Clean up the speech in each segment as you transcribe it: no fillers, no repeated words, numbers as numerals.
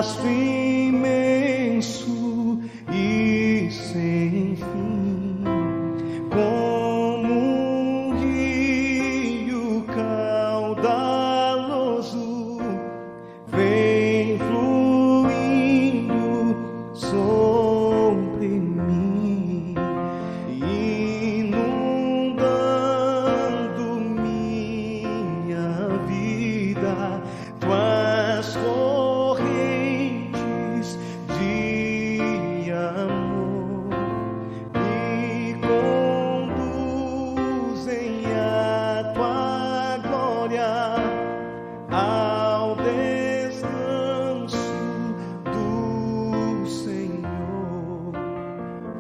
vasto, imenso e sem fim, como um rio caudaloso, vem fluindo sobre mim, inundando minha vida. Tuas correntes de amor me conduzem à tua glória, ao descanso do Senhor.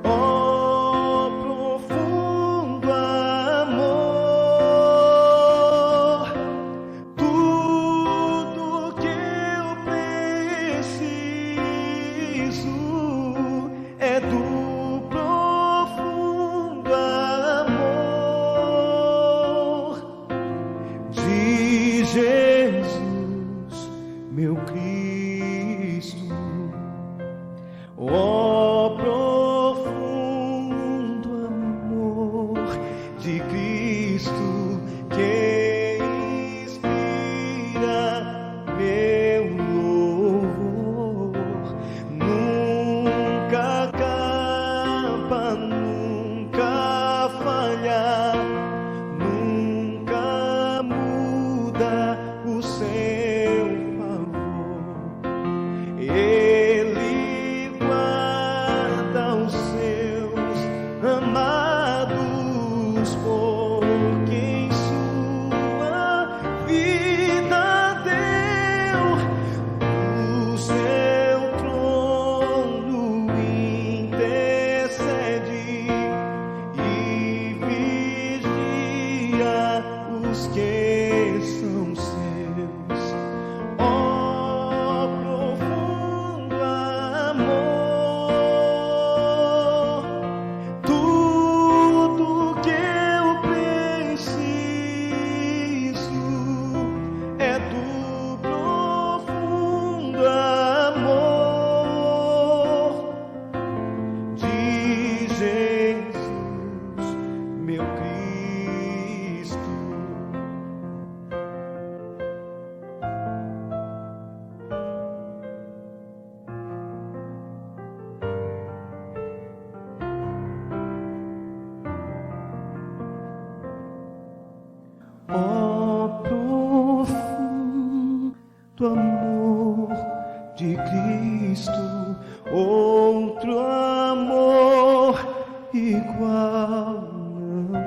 Ó profundo amor, tudo que eu preciso é do profundo amor de Jesus, meu Cristo. Ó profundo amor de Cristo, que inspira meu louvor, nunca acaba, nunca falha, nunca muda o seu favor. Ele guarda os seus amados, por quem sua vida deu. O seu trono intercede e vigia os que são seus. Ó profundo amor, tudo que eu preciso é do profundo amor de Jesus, meu Cristo. Ó profundo amor de Cristo, outro amor igual não há.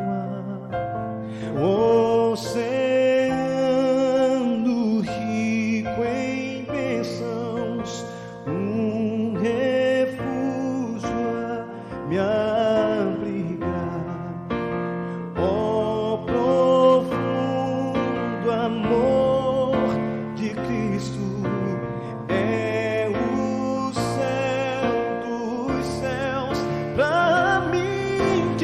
Oceano rico em bênçãos, um refúgio a me abrigar. Ó profundo amor de Cristo, é o céu dos céus pra mim.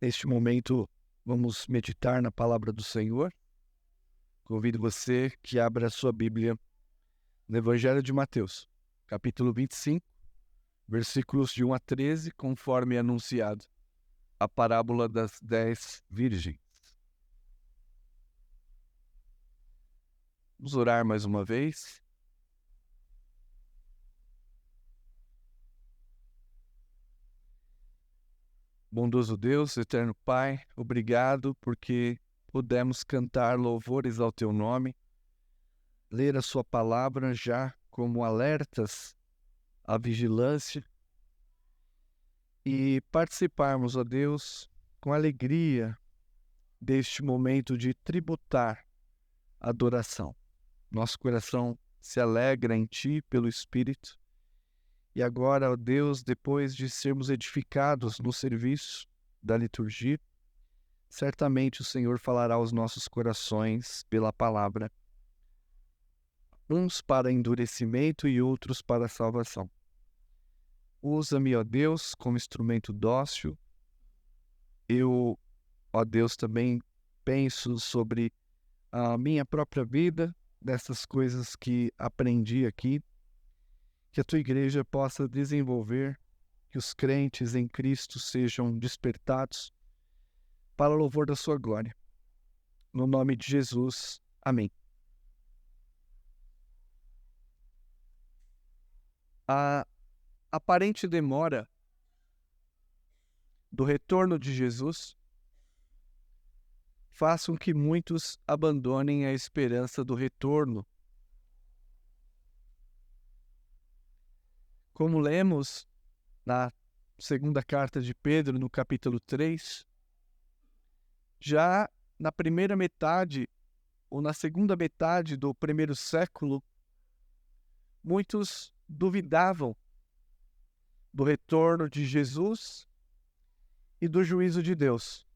Neste momento, vamos meditar na palavra do Senhor. Convido você que abra a sua Bíblia no Evangelho de Mateus, capítulo 25, versículos de 1 a 13, conforme anunciado, a parábola das 10 virgens. Vamos orar mais uma vez. Bondoso Deus, eterno Pai, obrigado porque pudemos cantar louvores ao Teu nome, ler a Sua palavra já como alertas à vigilância e participarmos, ó Deus, com alegria deste momento de tributar adoração. Nosso coração se alegra em Ti pelo Espírito. E agora, ó Deus, depois de sermos edificados no serviço da liturgia, certamente o Senhor falará aos nossos corações pela palavra, uns para endurecimento e outros para salvação. Usa-me, ó Deus, como instrumento dócil. Eu, ó Deus, também penso sobre a minha própria vida, dessas coisas que aprendi aqui, que a Tua igreja possa desenvolver, que os crentes em Cristo sejam despertados para o louvor da Sua glória. No nome de Jesus, amém. A aparente demora do retorno de Jesus faz com que muitos abandonem a esperança do retorno. Como lemos na segunda carta de Pedro, no capítulo 3, já na primeira metade ou na segunda metade do primeiro século, muitos duvidavam do retorno de Jesus e do juízo de Deus.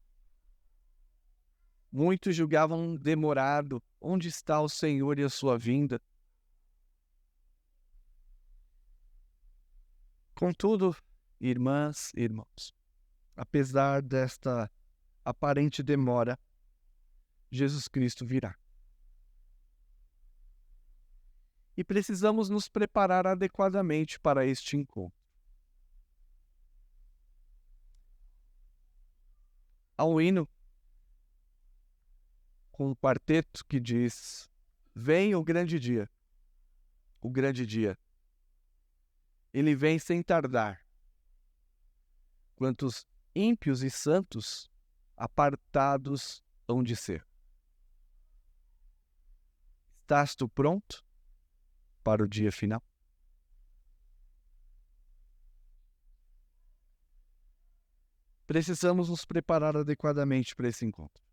Muitos julgavam demorado. Onde está o Senhor e a sua vinda? Contudo, irmãs e irmãos, apesar desta aparente demora, Jesus Cristo virá. E precisamos nos preparar adequadamente para este encontro. Há um hino com um quarteto que diz: vem o grande dia, o grande dia. Ele vem sem tardar. Quantos ímpios e santos apartados hão de ser. Estás tu pronto para o dia final? Precisamos nos preparar adequadamente para esse encontro.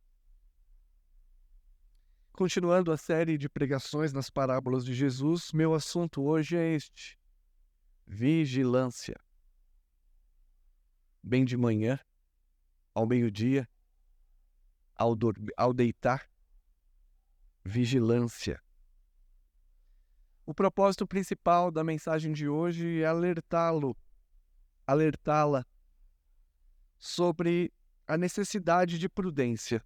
Continuando a série de pregações nas parábolas de Jesus, meu assunto hoje é este: vigilância. Bem de manhã, ao meio-dia, ao deitar, vigilância. O propósito principal da mensagem de hoje é alertá-la sobre a necessidade de prudência,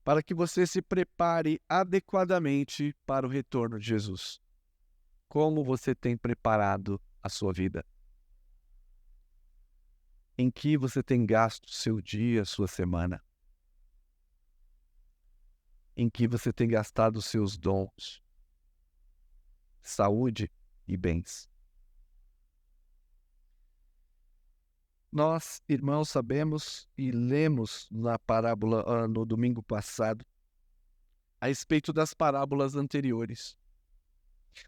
para que você se prepare adequadamente para o retorno de Jesus. Como você tem preparado a sua vida? Em que você tem gasto seu dia, sua semana? Em que você tem gastado seus dons, saúde e bens? Nós, irmãos, sabemos e lemos na parábola no domingo passado a respeito das parábolas anteriores.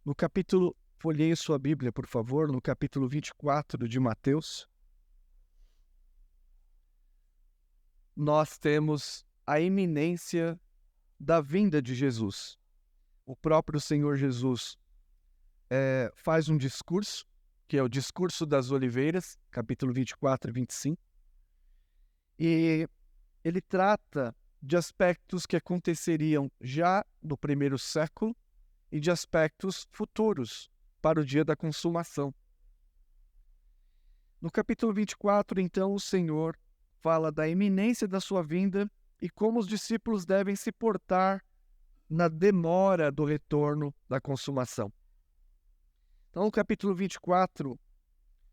No capítulo, folheie sua Bíblia, por favor, no capítulo 24 de Mateus, nós temos a iminência da vinda de Jesus. O próprio Senhor Jesus faz um discurso, que é o discurso das oliveiras, capítulo 24 e 25, e ele trata de aspectos que aconteceriam já no primeiro século e de aspectos futuros para o dia da consumação. No capítulo 24, então, o Senhor fala da iminência da sua vinda e como os discípulos devem se portar na demora do retorno da consumação. Então, no capítulo 24,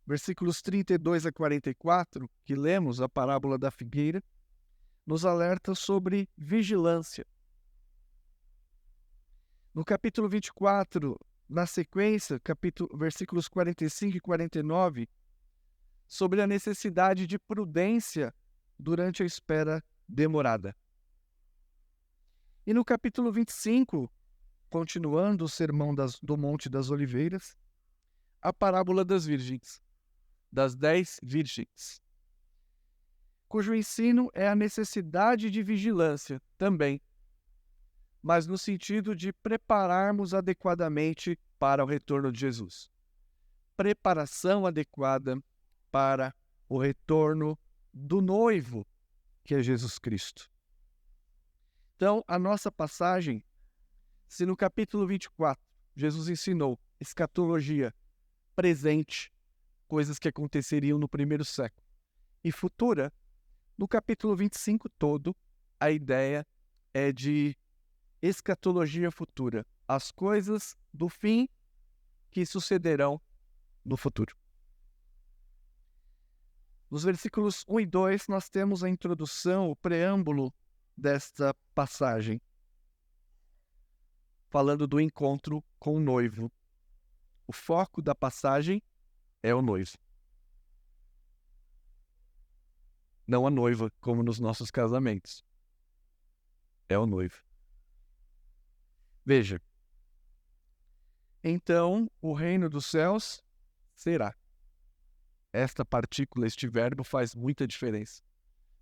versículos 32 a 44, que lemos a parábola da figueira, nos alerta sobre vigilância. No capítulo 24, na sequência, versículos 45 e 49, sobre a necessidade de prudência durante a espera demorada. E no capítulo 25, continuando o sermão do Monte das Oliveiras, a parábola das virgens, das 10 virgens, cujo ensino é a necessidade de vigilância também, mas no sentido de prepararmos adequadamente para o retorno de Jesus. Preparação adequada para o retorno do noivo, que é Jesus Cristo. Então, a nossa passagem, se no capítulo 24, Jesus ensinou escatologia presente, coisas que aconteceriam no primeiro século, e futura, no capítulo 25 todo, a ideia é de escatologia futura, as coisas do fim que sucederão no futuro. Nos versículos 1 e 2, nós temos a introdução, o preâmbulo desta passagem, falando do encontro com o noivo. O foco da passagem é o noivo. Não a noiva, como nos nossos casamentos. É o noivo. Veja. Então, o reino dos céus será. Esta partícula, este verbo, faz muita diferença.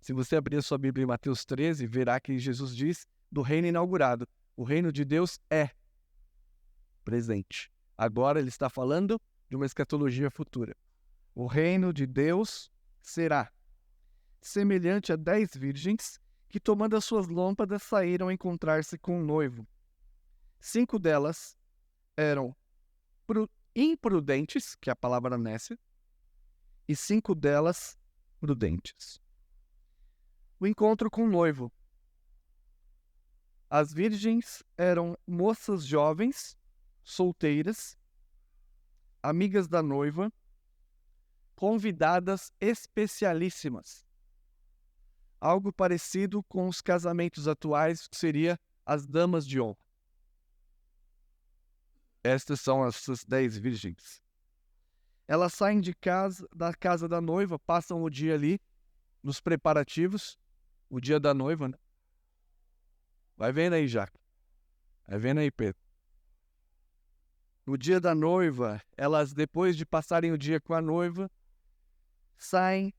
Se você abrir a sua Bíblia em Mateus 13, verá que Jesus diz do reino inaugurado. O reino de Deus é presente. Agora ele está falando de uma escatologia futura. O reino de Deus será semelhante a 10 virgens que, tomando as suas lâmpadas, saíram a encontrar-se com o noivo. 5 delas eram imprudentes, que é a palavra nécia, e 5 delas prudentes. O encontro com o noivo. As virgens eram moças jovens, solteiras, amigas da noiva, convidadas especialíssimas. Algo parecido com os casamentos atuais, que seria as damas de honra. Estas são essas 10 virgens. Elas saem da casa da noiva, passam o dia ali, nos preparativos, o dia da noiva, né? Vai vendo aí, Jaque. Vai vendo aí, Pedro. No dia da noiva, elas, depois de passarem o dia com a noiva, saem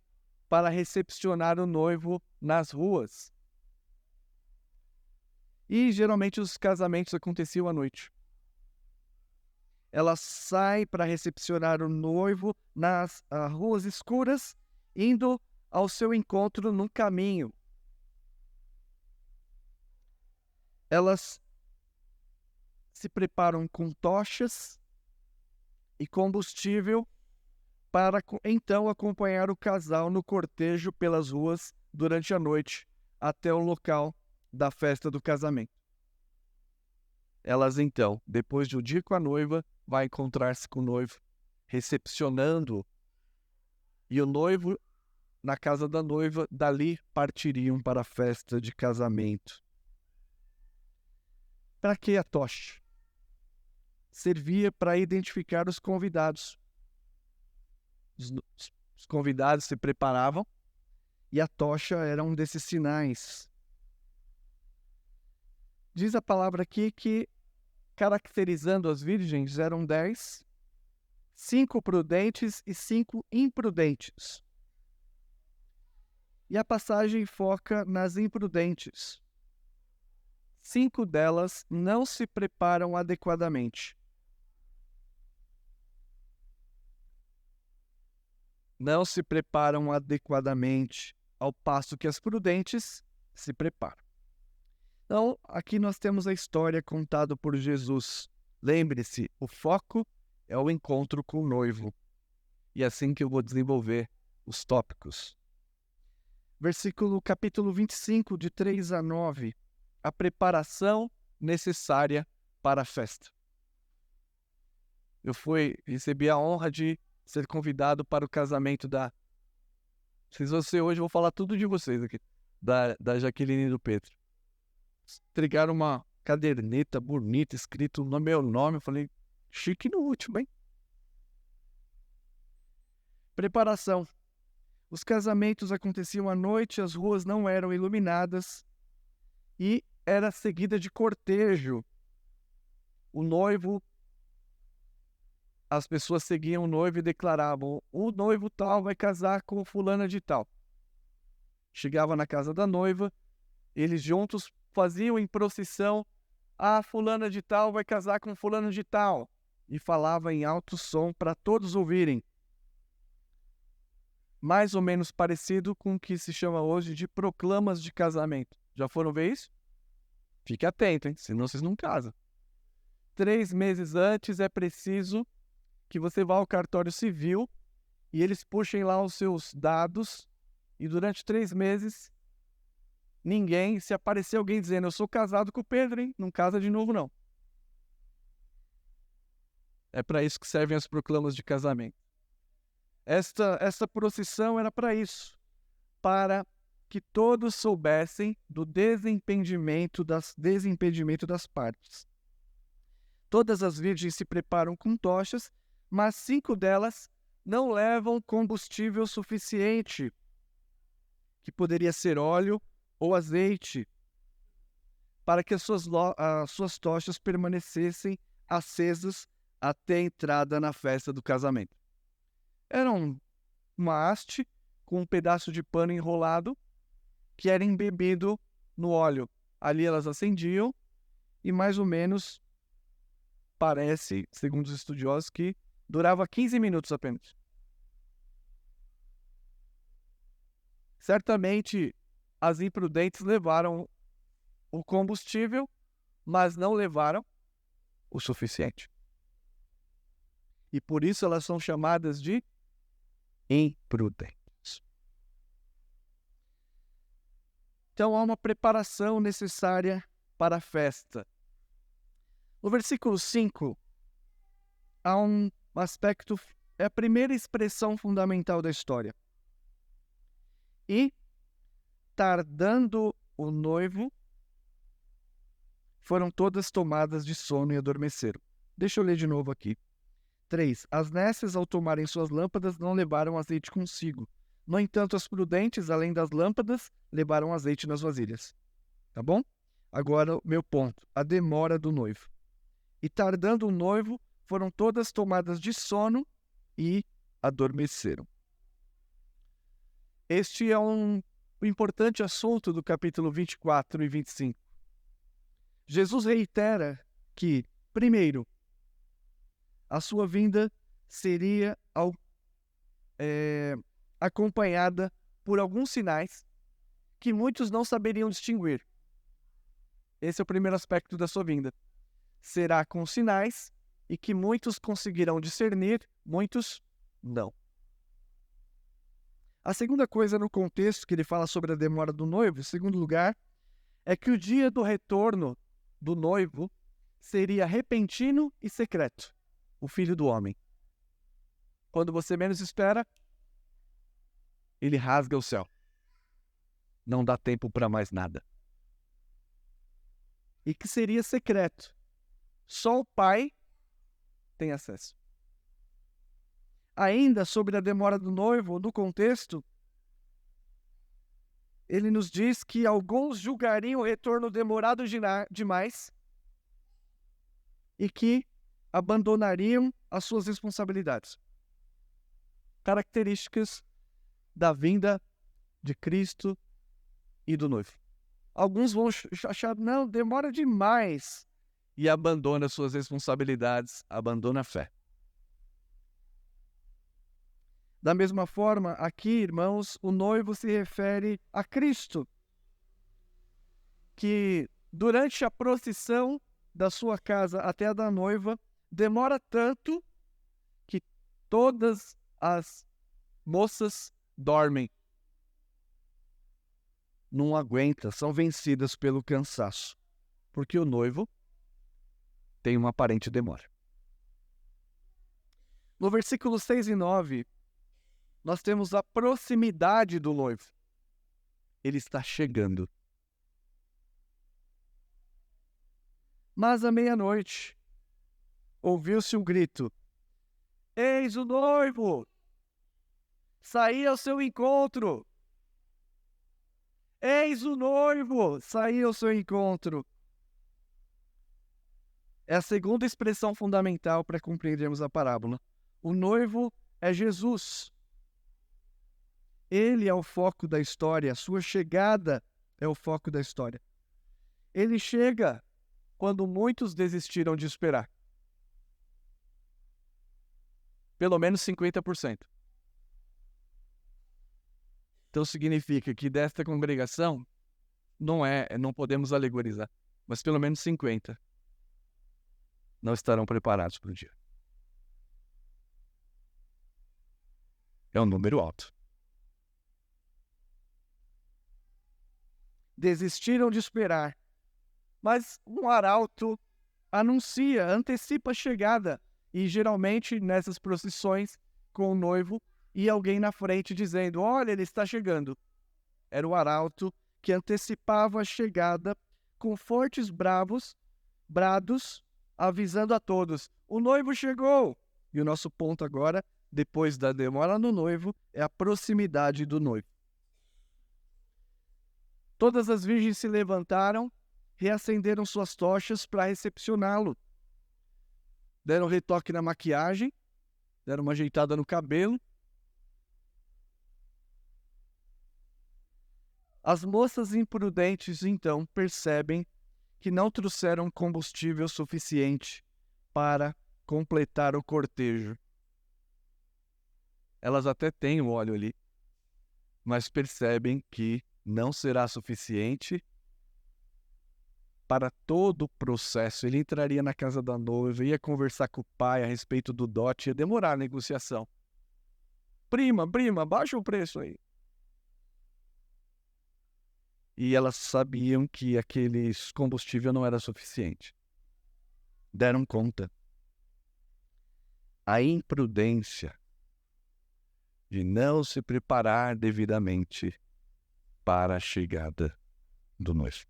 para recepcionar o noivo nas ruas. E geralmente os casamentos aconteciam à noite. Ela sai para recepcionar o noivo nas ruas escuras, indo ao seu encontro no caminho. Elas se preparam com tochas e combustível para então acompanhar o casal no cortejo pelas ruas durante a noite até o local da festa do casamento. Elas então, depois de um dia com a noiva, vai encontrar-se com o noivo, recepcionando-o, e o noivo na casa da noiva, dali partiriam para a festa de casamento. Para que a tocha? Servia para identificar os convidados. Os convidados se preparavam e a tocha era um desses sinais. Diz a palavra aqui que, caracterizando as virgens, eram 10, 5 prudentes e 5 imprudentes. E a passagem foca nas imprudentes. 5 delas não se preparam adequadamente. Não se preparam adequadamente, ao passo que as prudentes se preparam. Então, aqui nós temos a história contada por Jesus. Lembre-se, o foco é o encontro com o noivo. E é assim que eu vou desenvolver os tópicos. Capítulo 25, de 3 a 9. A preparação necessária para a festa. Eu recebi a honra de ser convidado para o casamento da... Vocês vão ser hoje, eu vou falar tudo de vocês aqui. Da Jaqueline e do Pedro. Entregaram uma caderneta bonita, escrito no meu nome. Eu falei, chique no último, hein? Preparação. Os casamentos aconteciam à noite, as ruas não eram iluminadas e era seguida de cortejo. O noivo, as pessoas seguiam o noivo e declaravam, o noivo tal vai casar com fulana de tal. Chegava na casa da noiva, eles juntos faziam em procissão, fulana de tal vai casar com fulano de tal. E falava em alto som para todos ouvirem. Mais ou menos parecido com o que se chama hoje de proclamas de casamento. Já foram ver isso? Fique atento, hein? Senão vocês não casam. 3 meses antes é preciso que você vá ao cartório civil e eles puxem lá os seus dados e durante 3 meses se aparecer alguém dizendo eu sou casado com o Pedro, hein? Não casa de novo, não. É para isso que servem as proclamas de casamento. Esta procissão era para isso, para que todos soubessem do desimpedimento das partes. Todas as virgens se preparam com tochas, mas 5 delas não levam combustível suficiente, que poderia ser óleo ou azeite, para que as suas tochas permanecessem acesas até a entrada na festa do casamento. Era uma haste com um pedaço de pano enrolado que era embebido no óleo. Ali elas acendiam e mais ou menos parece, segundo os estudiosos, que durava 15 minutos apenas. Certamente as imprudentes levaram o combustível, mas não levaram o suficiente. E por isso elas são chamadas de imprudentes. Então há uma preparação necessária para a festa. No versículo 5, há um aspecto, é a primeira expressão fundamental da história. E, tardando o noivo, foram todas tomadas de sono e adormeceram. Deixa eu ler de novo aqui. 3. As nécias, ao tomarem suas lâmpadas, não levaram azeite consigo. No entanto, as prudentes, além das lâmpadas, levaram azeite nas vasilhas. Tá bom? Agora, o meu ponto. A demora do noivo. E tardando o noivo, foram todas tomadas de sono e adormeceram. Este é um importante assunto do capítulo 24 e 25. Jesus reitera que, primeiro, a sua vinda seria acompanhada por alguns sinais que muitos não saberiam distinguir. Esse é o primeiro aspecto da sua vinda. Será com sinais e que muitos conseguirão discernir, muitos não. A segunda coisa no contexto que ele fala sobre a demora do noivo, em segundo lugar, é que o dia do retorno do noivo seria repentino e secreto. O Filho do Homem. Quando você menos espera, ele rasga o céu. Não dá tempo para mais nada. E que seria secreto. Só o Pai tem acesso. Ainda sobre a demora do noivo, no contexto, ele nos diz que alguns julgariam o retorno demorado demais e que abandonariam as suas responsabilidades. Características da vinda de Cristo e do noivo. Alguns vão achar, não, demora demais, e abandona suas responsabilidades, abandona a fé. Da mesma forma, aqui, irmãos, o noivo se refere a Cristo, que durante a procissão da sua casa até a da noiva, demora tanto que todas as moças dormem. Não aguentam, são vencidas pelo cansaço, porque o noivo tem uma aparente demora. No versículo 6 e 9, nós temos a proximidade do noivo. Ele está chegando. Mas à meia-noite, ouviu-se um grito: Eis o noivo! Saí ao seu encontro! Eis o noivo! Saí ao seu encontro! É a segunda expressão fundamental para compreendermos a parábola. O noivo é Jesus. Ele é o foco da história, a sua chegada é o foco da história. Ele chega quando muitos desistiram de esperar. Pelo menos 50%. Então significa que desta congregação, não podemos alegorizar, mas pelo menos 50 não estarão preparados para o dia. É um número alto. Desistiram de esperar, mas um arauto anuncia, antecipa a chegada, e geralmente nessas procissões com o noivo e alguém na frente dizendo: olha, ele está chegando. Era o arauto que antecipava a chegada com fortes brados, avisando a todos: o noivo chegou! E o nosso ponto agora, depois da demora no noivo, é a proximidade do noivo. Todas as virgens se levantaram, reacenderam suas tochas para recepcioná-lo. Deram retoque na maquiagem, deram uma ajeitada no cabelo. As moças imprudentes, então, percebem que não trouxeram combustível suficiente para completar o cortejo. Elas até têm o óleo ali, mas percebem que não será suficiente para todo o processo. Ele entraria na casa da noiva, ia conversar com o pai a respeito do dote, ia demorar a negociação. Prima, baixa o preço aí. E elas sabiam que aquele combustível não era suficiente. Deram conta. A imprudência de não se preparar devidamente para a chegada do noivo.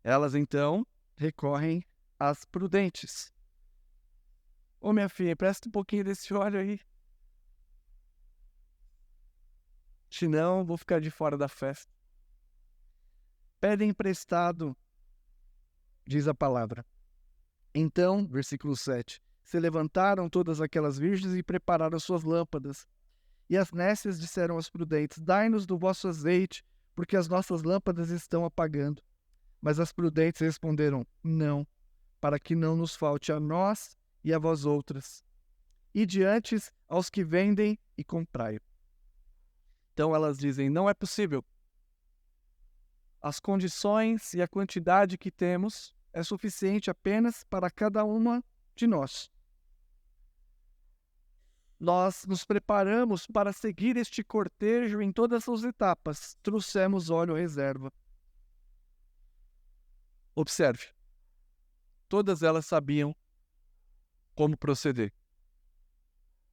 Elas então recorrem às prudentes. Ô minha filha, presta um pouquinho desse óleo aí. Senão vou ficar de fora da festa. Pedem emprestado, diz a palavra. Então, versículo 7, se levantaram todas aquelas virgens e prepararam suas lâmpadas. E as nécias disseram aos prudentes: dai-nos do vosso azeite, porque as nossas lâmpadas estão apagando. Mas as prudentes responderam: não, para que não nos falte a nós e a vós outras. E diante aos que vendem e comprai. Então elas dizem: não é possível. As condições e a quantidade que temos é suficiente apenas para cada uma de nós. Nós nos preparamos para seguir este cortejo em todas as etapas. Trouxemos óleo reserva. Observe. Todas elas sabiam como proceder.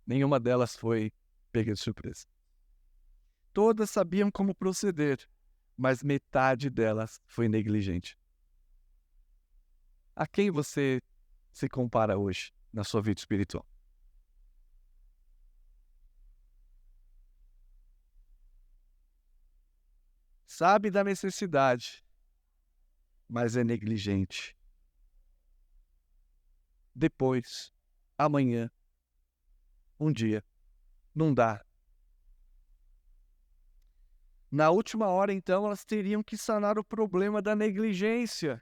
Nenhuma delas foi pega de surpresa. Todas sabiam como proceder, mas metade delas foi negligente. A quem você se compara hoje na sua vida espiritual? Sabe da necessidade, mas é negligente. Depois, amanhã, um dia, não dá. Na última hora, então, elas teriam que sanar o problema da negligência,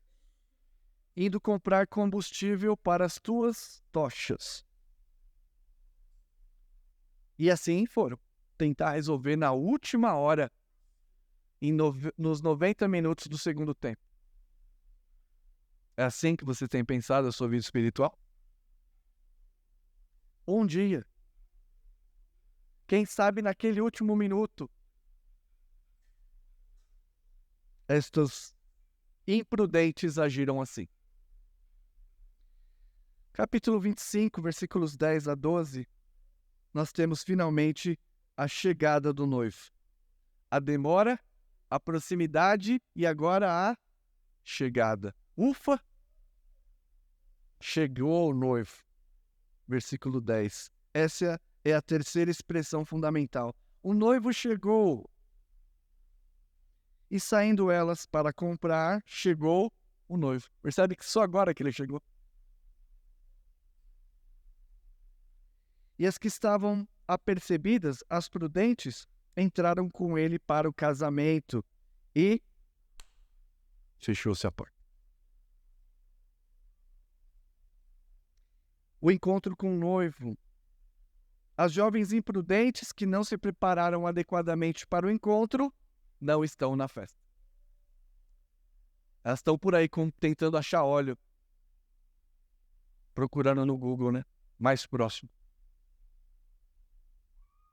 indo comprar combustível para as tuas tochas. E assim foram tentar resolver na última hora, nos 90 minutos do segundo tempo. É assim que você tem pensado a sua vida espiritual? Um dia. Quem sabe naquele último minuto, estes imprudentes agiram assim. Capítulo 25, versículos 10 a 12, nós temos finalmente a chegada do noivo. A demora, a proximidade e agora a chegada. Ufa! Chegou o noivo. Versículo 10. Essa é a terceira expressão fundamental. O noivo chegou. E saindo elas para comprar, chegou o noivo. Percebe que só agora que ele chegou. E as que estavam apercebidas, as prudentes, entraram com ele para o casamento e fechou-se a porta. O encontro com o noivo. As jovens imprudentes que não se prepararam adequadamente para o encontro não estão na festa. Elas estão por aí tentando achar óleo. Procurando no Google, né? Mais próximo.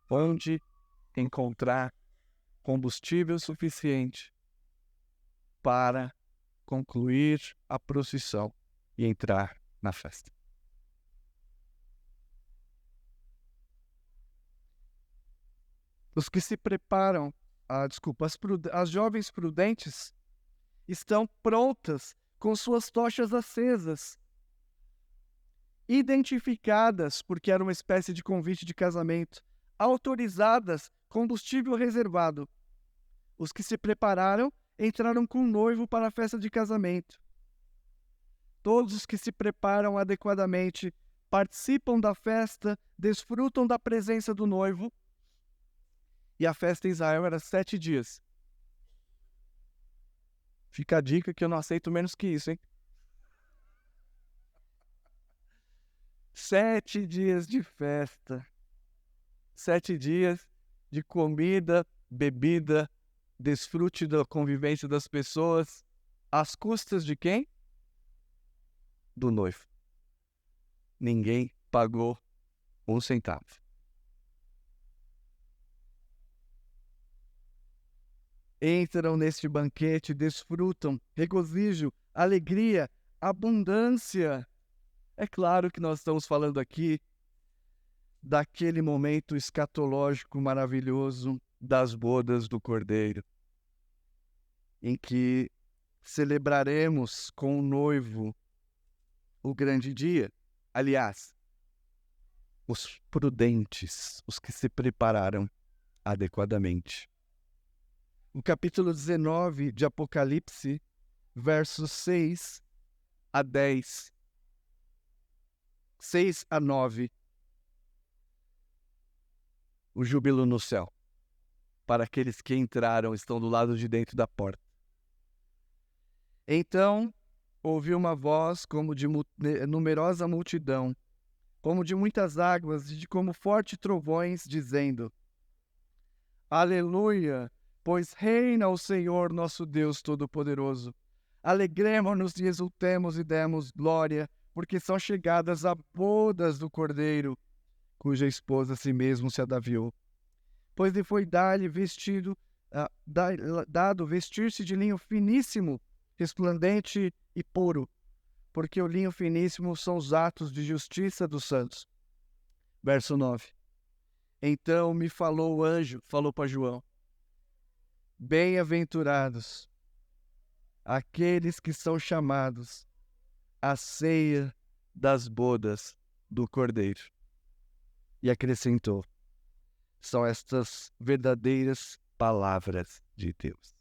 Onde encontrar combustível suficiente para concluir a procissão e entrar na festa. Os que se preparam, as jovens prudentes estão prontas com suas tochas acesas, identificadas, porque era uma espécie de convite de casamento, autorizadas, combustível reservado. Os que se prepararam entraram com o noivo para a festa de casamento. Todos os que se preparam adequadamente participam da festa, desfrutam da presença do noivo. E a festa em Israel era 7 dias. Fica a dica que eu não aceito menos que isso, hein? 7 dias de festa. 7 dias de comida, bebida, desfrute da convivência das pessoas, às custas de quem? Do noivo. Ninguém pagou um centavo. Entram neste banquete, desfrutam, regozijo, alegria, abundância. É claro que nós estamos falando aqui daquele momento escatológico maravilhoso das bodas do Cordeiro, em que celebraremos com o noivo o grande dia. Aliás, os prudentes, os que se prepararam adequadamente. O capítulo 19 de Apocalipse, versos 6 a 10, 6 a 9, o júbilo no céu, para aqueles que entraram, estão do lado de dentro da porta. Então, ouvi uma voz como de numerosa multidão, como de muitas águas e de como fortes trovões, dizendo: Aleluia! Pois reina o Senhor nosso Deus Todo-Poderoso. Alegremo-nos e exultemos e demos glória, porque são chegadas as bodas do Cordeiro, cuja esposa a si mesmo se ataviou. Pois lhe foi dado vestir-se de linho finíssimo, resplandente e puro, porque o linho finíssimo são os atos de justiça dos santos. Verso 9. Então me falou o anjo, falou para João: Bem-aventurados aqueles que são chamados à ceia das bodas do Cordeiro. E acrescentou: são estas verdadeiras palavras de Deus.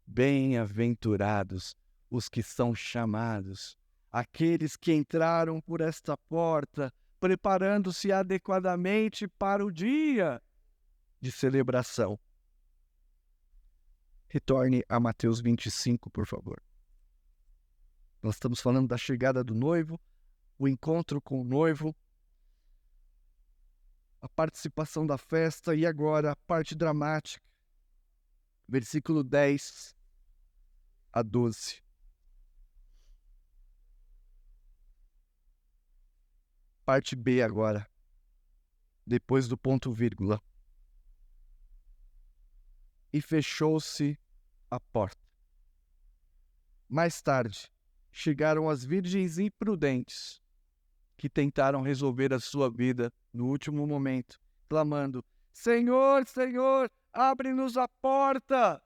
Bem-aventurados os que são chamados, aqueles que entraram por esta porta, preparando-se adequadamente para o dia de celebração. Retorne a Mateus 25, por favor. Nós estamos falando da chegada do noivo, o encontro com o noivo, a participação da festa e agora a parte dramática. Versículo 10 a 12. parte B agora, depois do ponto vírgula. E fechou-se a porta. Mais tarde, chegaram as virgens imprudentes, que tentaram resolver a sua vida no último momento, clamando: Senhor, Senhor, abre-nos a porta!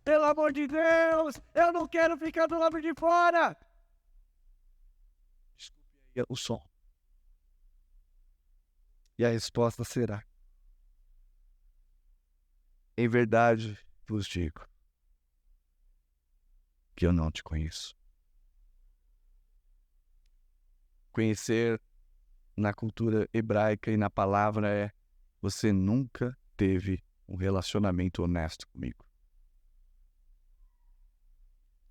Pelo amor de Deus, eu não quero ficar do lado de fora! Desculpe aí o som. E a resposta será: em verdade vos digo que eu não te conheço. Conhecer na cultura hebraica e na palavra é: você nunca teve um relacionamento honesto comigo.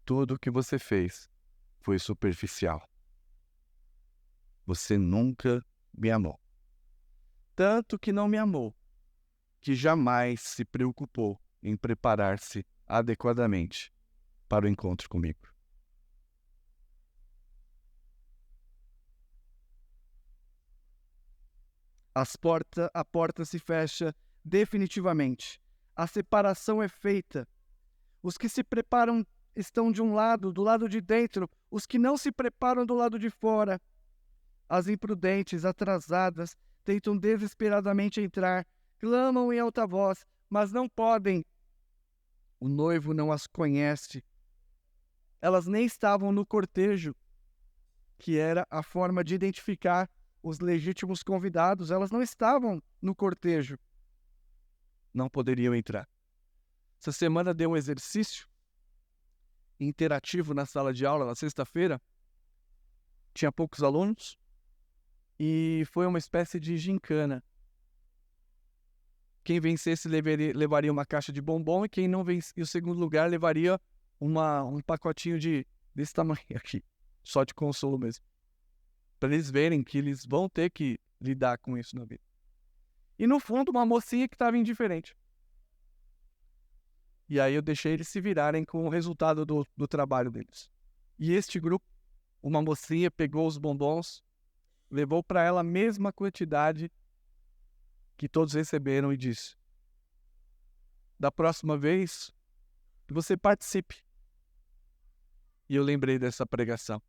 Tudo o que você fez foi superficial. Você nunca me amou. Tanto que não me amou, que jamais se preocupou em preparar-se adequadamente para o encontro comigo. A porta se fecha definitivamente. A separação é feita. Os que se preparam estão de um lado, do lado de dentro. Os que não se preparam do lado de fora. As imprudentes, atrasadas, tentam desesperadamente entrar, clamam em alta voz, mas não podem. O noivo não as conhece. Elas nem estavam no cortejo, que era a forma de identificar os legítimos convidados. Elas não estavam no cortejo. Não poderiam entrar. Essa semana deu um exercício interativo na sala de aula, na sexta-feira. Tinha poucos alunos e foi uma espécie de gincana. Quem vencesse levaria uma caixa de bombom e quem não vencesse, o segundo lugar levaria um pacotinho desse tamanho aqui, só de consolo mesmo. Para eles verem que eles vão ter que lidar com isso na vida. E no fundo, uma mocinha que estava indiferente. E aí eu deixei eles se virarem com o resultado do trabalho deles. E este grupo, uma mocinha pegou os bombons, levou para ela a mesma quantidade que todos receberam e disse: da próxima vez, você participe. E eu lembrei dessa pregação.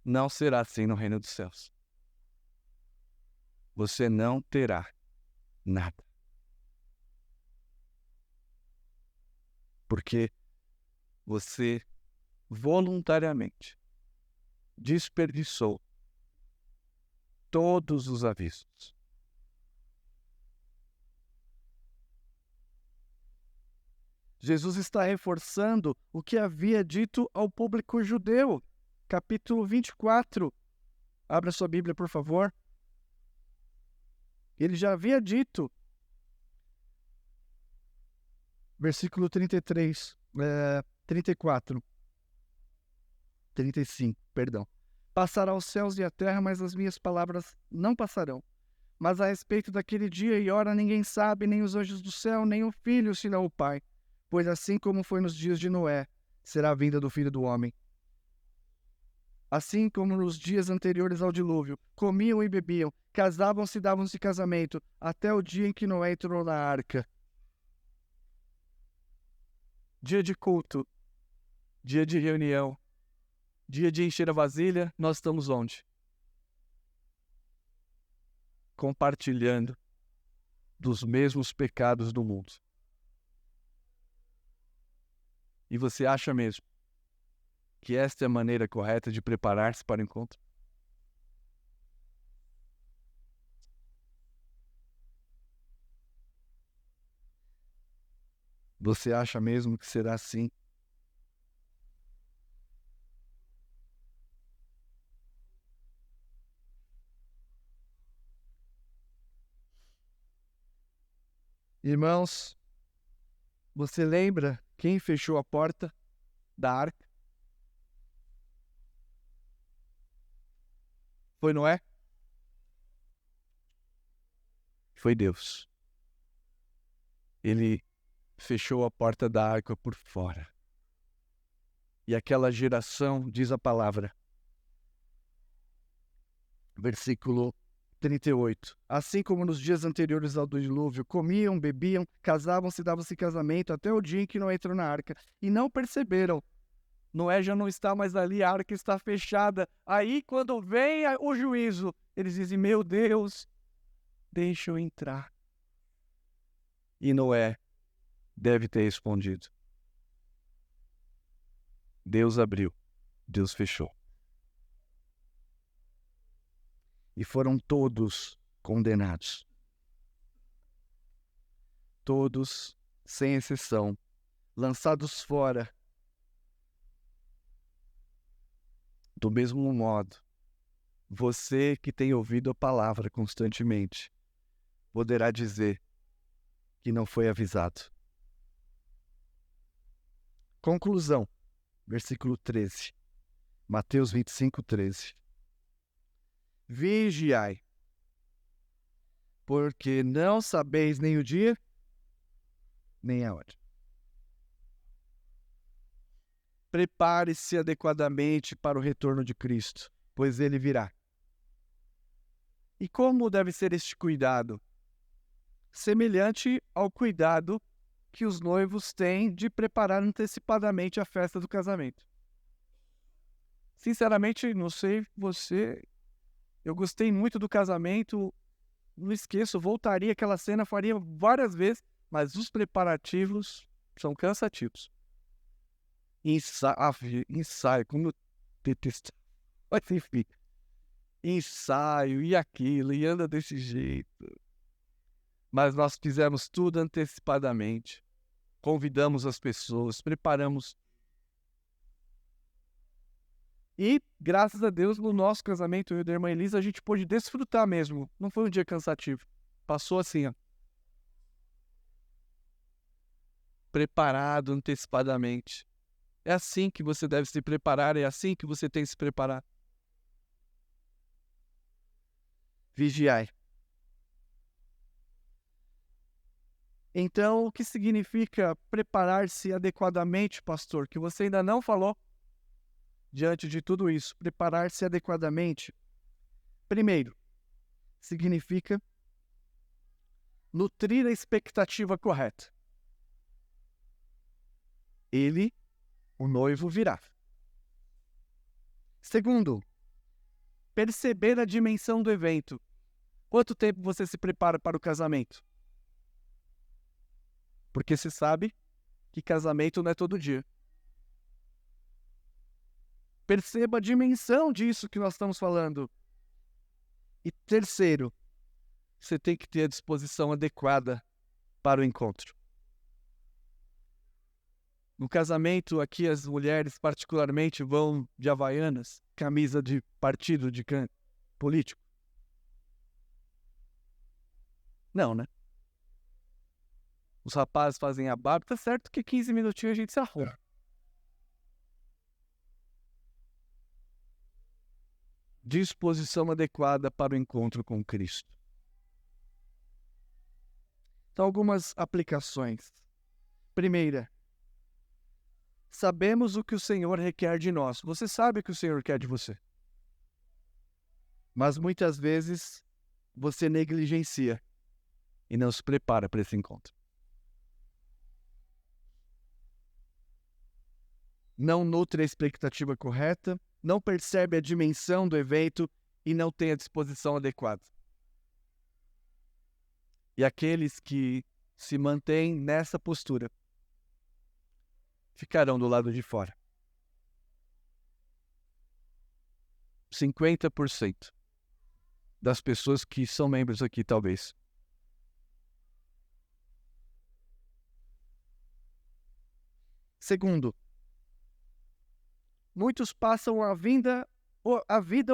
Não será assim no reino dos céus. Você não terá nada. Porque você voluntariamente desperdiçou todos os avisos. Jesus está reforçando o que havia dito ao público judeu. Capítulo 24. Abra sua Bíblia, por favor. Ele já havia dito, versículo 33, 34, 35, perdão. Passarão os céus e a terra, mas as minhas palavras não passarão. Mas a respeito daquele dia e hora ninguém sabe, nem os anjos do céu, nem o Filho, senão o Pai. Pois assim como foi nos dias de Noé, será a vinda do Filho do Homem. Assim como nos dias anteriores ao dilúvio, comiam e bebiam, casavam-se e davam-se casamento, até o dia em que Noé entrou na arca. Dia de culto, dia de reunião, dia de encher a vasilha, nós estamos onde? Compartilhando dos mesmos pecados do mundo. E você acha mesmo que esta é a maneira correta de preparar-se para o encontro? Você acha mesmo que será assim? Irmãos, você lembra quem fechou a porta da arca? Foi Noé? Foi Deus. Ele fechou a porta da arca por fora. E aquela geração, diz a palavra, Versículo 38. Assim como nos dias anteriores ao dilúvio, comiam, bebiam, casavam-se, davam-se casamento, até o dia em que não entrou na arca. E não perceberam. Noé já não está mais ali, a arca está fechada. Aí, quando vem o juízo, eles dizem, meu Deus, deixa eu entrar. E Noé deve ter respondido. Deus abriu, Deus fechou. E foram todos condenados. Todos, sem exceção, lançados fora. Do mesmo modo, você que tem ouvido a palavra constantemente, poderá dizer que não foi avisado. Conclusão, versículo 13. Mateus 25, 13. Vigiai, porque não sabeis nem o dia, nem a hora. Prepare-se adequadamente para o retorno de Cristo, pois ele virá. E como deve ser este cuidado? Semelhante ao cuidado que os noivos têm de preparar antecipadamente a festa do casamento. Sinceramente, não sei você, eu gostei muito do casamento, não esqueço, voltaria aquela cena, faria várias vezes, mas os preparativos são cansativos. Ensaio, como eu detesto. Mas enfim, ensaio e aquilo, e anda desse jeito. Mas nós fizemos tudo antecipadamente. Convidamos as pessoas, preparamos. E, graças a Deus, no nosso casamento, eu e da irmã Elisa, a gente pôde desfrutar mesmo. Não foi um dia cansativo. Passou assim, ó. Preparado antecipadamente. É assim que você deve se preparar, é assim que você tem que se preparar. Vigiai. Então, o que significa preparar-se adequadamente, pastor? Que você ainda não falou diante de tudo isso. Preparar-se adequadamente. Primeiro, significa nutrir a expectativa correta. Ele, o noivo, virá. Segundo, perceber a dimensão do evento. Quanto tempo você se prepara para o casamento? Porque se sabe que casamento não é todo dia. Perceba a dimensão disso que nós estamos falando. E terceiro, você tem que ter a disposição adequada para o encontro. No casamento, aqui as mulheres particularmente vão de havaianas, camisa de partido de político. Não, né? Os rapazes fazem a barba, tá certo que 15 minutinhos a gente se arruma. Disposição adequada para o encontro com Cristo. Então, algumas aplicações. Primeira, sabemos o que o Senhor requer de nós. Você sabe o que o Senhor quer de você. Mas muitas vezes você negligencia e não se prepara para esse encontro. Não nutre a expectativa correta, não percebe a dimensão do evento e não tem a disposição adequada. E aqueles que se mantêm nessa postura ficarão do lado de fora. 50% das pessoas que são membros aqui, talvez. Segundo, muitos passam a vida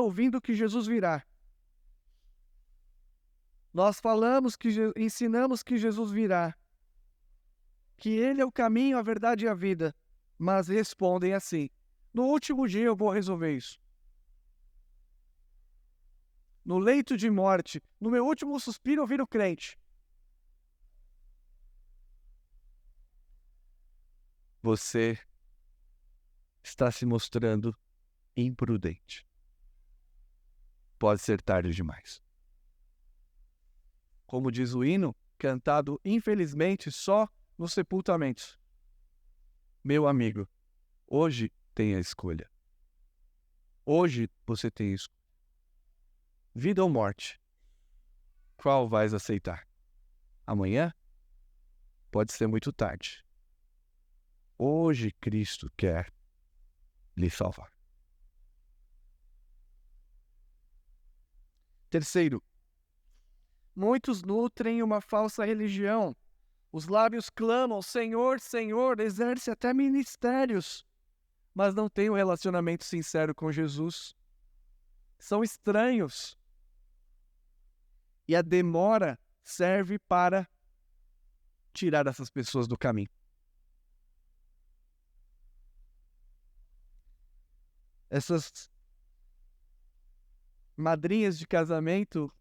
ouvindo que Jesus virá. Nós falamos, ensinamos que Jesus virá, que Ele é o caminho, a verdade e a vida, mas respondem assim: no último dia eu vou resolver isso. No leito de morte, no meu último suspiro eu viro crente. Você está se mostrando imprudente. pode ser tarde demais. Como diz o hino, cantado infelizmente só nos sepultamentos. Meu amigo, hoje tem a escolha. Hoje você tem isso. Vida ou morte? Qual vais aceitar? Amanhã? Pode ser muito tarde. Hoje Cristo quer lhe salvar. Terceiro, muitos nutrem uma falsa religião. Os lábios clamam, Senhor, Senhor, exerce até ministérios, mas não têm um relacionamento sincero com Jesus. São estranhos. E a demora serve para tirar essas pessoas do caminho. Essas madrinhas de casamento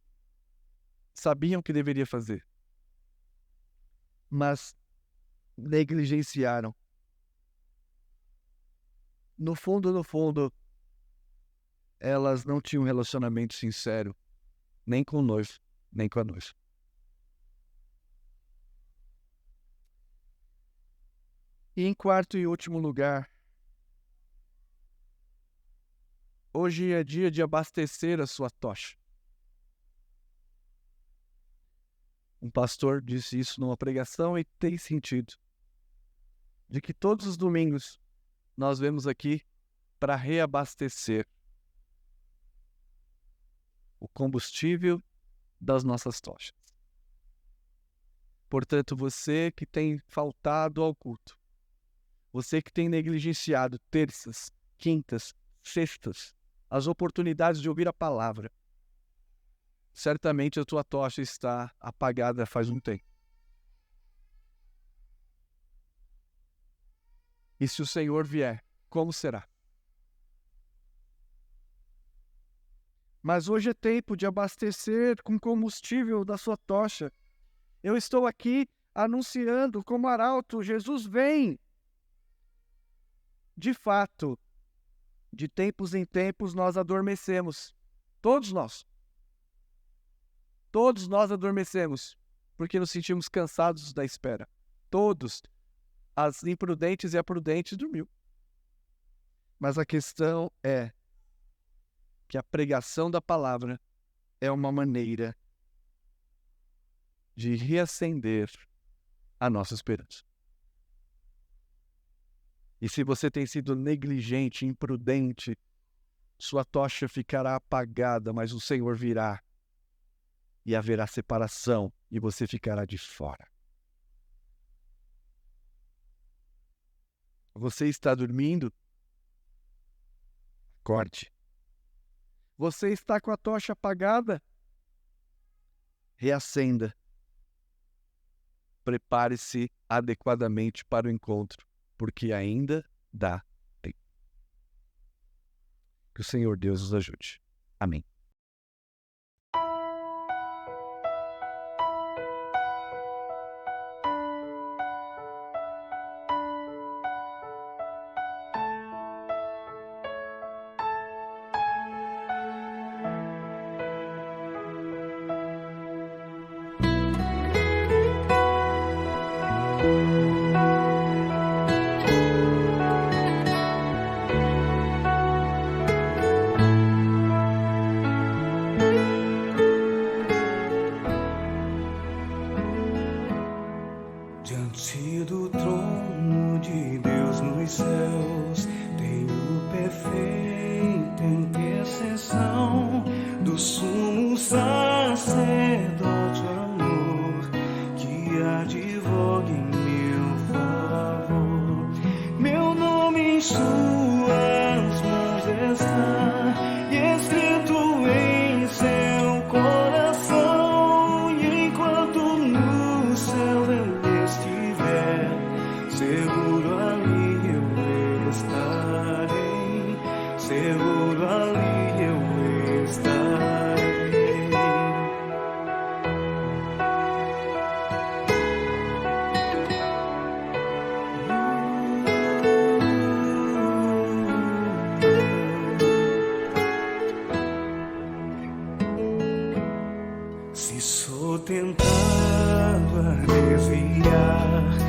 sabiam o que deveria fazer, mas negligenciaram. No fundo, elas não tinham um relacionamento sincero, nem com o noivo, nem com a noiva. E em quarto e último lugar, hoje é dia de abastecer a sua tocha. Um pastor disse isso numa pregação e tem sentido. De que todos os domingos nós vemos aqui para reabastecer o combustível das nossas tochas. Portanto, você que tem faltado ao culto, você que tem negligenciado terças, quintas, sextas, as oportunidades de ouvir a palavra, certamente a tua tocha está apagada faz um tempo. E se o Senhor vier, como será? Mas hoje é tempo de abastecer com combustível da sua tocha. Eu estou aqui anunciando como arauto, Jesus vem. De fato, de tempos em tempos nós adormecemos. Todos nós. Todos nós adormecemos, porque nos sentimos cansados da espera. Todos. As imprudentes e a prudente dormiu. Mas a questão é que a pregação da palavra é uma maneira de reacender a nossa esperança. E se você tem sido negligente, imprudente, sua tocha ficará apagada, mas o Senhor virá e haverá separação e você ficará de fora. Você está dormindo? Acorde. Você está com a tocha apagada? Reacenda. Prepare-se adequadamente para o encontro, porque ainda dá tempo. Que o Senhor Deus nos ajude. Amém. Diante do trono de Deus nos céus, tenho perfeita intercessão do sumo sacerdote amor, que advoga em meu favor. Meu nome em suas mãos está, e escrito em seu coração, e enquanto no céu eu seguro ali eu estarei, seguro ali eu lugar.